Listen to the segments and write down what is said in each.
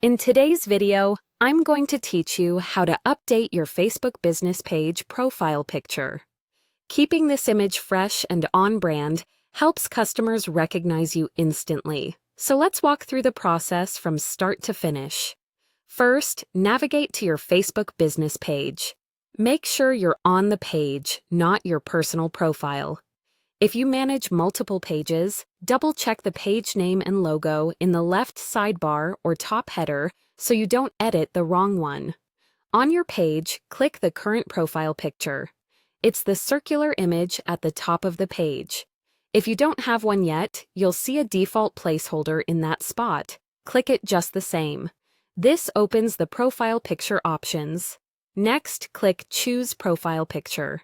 In today's video, I'm going to teach you how to update your Facebook business page profile picture. Keeping this image fresh and on brand helps customers recognize you instantly. So let's walk through the process from start to finish. First, navigate to your Facebook business page. Make sure you're on the page, not your personal profile. If you manage multiple pages, double-check the page name and logo in the left sidebar or top header so you don't edit the wrong one. On your page, click the current profile picture. It's the circular image at the top of the page. If you don't have one yet, you'll see a default placeholder in that spot. Click it just the same. This opens the profile picture options. Next, click Choose Profile Picture.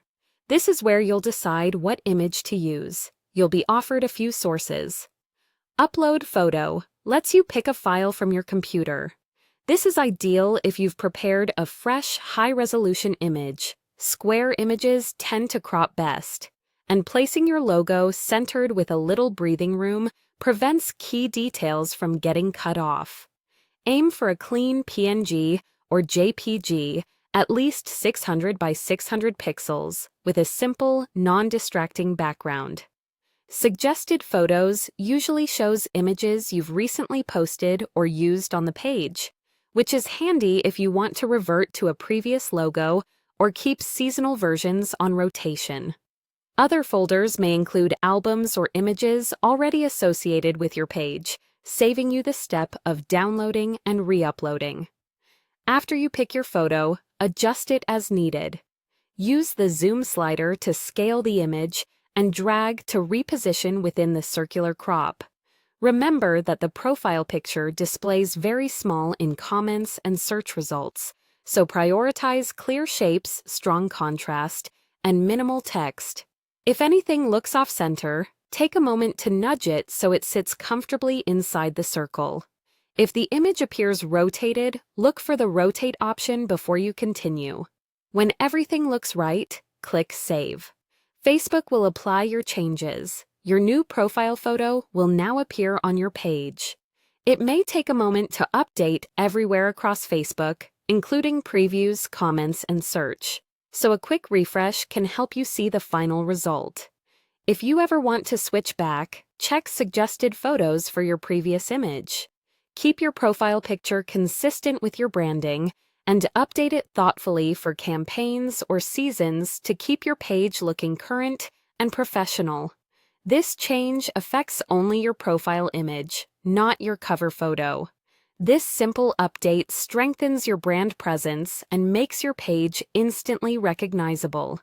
This is where you'll decide what image to use. You'll be offered a few sources. Upload Photo lets you pick a file from your computer. This is ideal if you've prepared a fresh, high-resolution image. Square images tend to crop best, and placing your logo centered with a little breathing room prevents key details from getting cut off. Aim for a clean PNG or JPG, at least 600 by 600 pixels, with a simple, non-distracting background. Suggested Photos usually shows images you've recently posted or used on the page, which is handy if you want to revert to a previous logo or keep seasonal versions on rotation. Other folders may include albums or images already associated with your page, saving you the step of downloading and re-uploading. After you pick your photo, adjust it as needed. Use the zoom slider to scale the image and drag to reposition within the circular crop. Remember that the profile picture displays very small in comments and search results, so prioritize clear shapes, strong contrast, and minimal text. If anything looks off-center, take a moment to nudge it so it sits comfortably inside the circle. If the image appears rotated, look for the rotate option before you continue. When everything looks right, click Save. Facebook will apply your changes. Your new profile photo will now appear on your page. It may take a moment to update everywhere across Facebook, including previews, comments, and search. So a quick refresh can help you see the final result. If you ever want to switch back, check Suggested Photos for your previous image. Keep your profile picture consistent with your branding and update it thoughtfully for campaigns or seasons to keep your page looking current and professional. This change affects only your profile image, not your cover photo. This simple update strengthens your brand presence and makes your page instantly recognizable.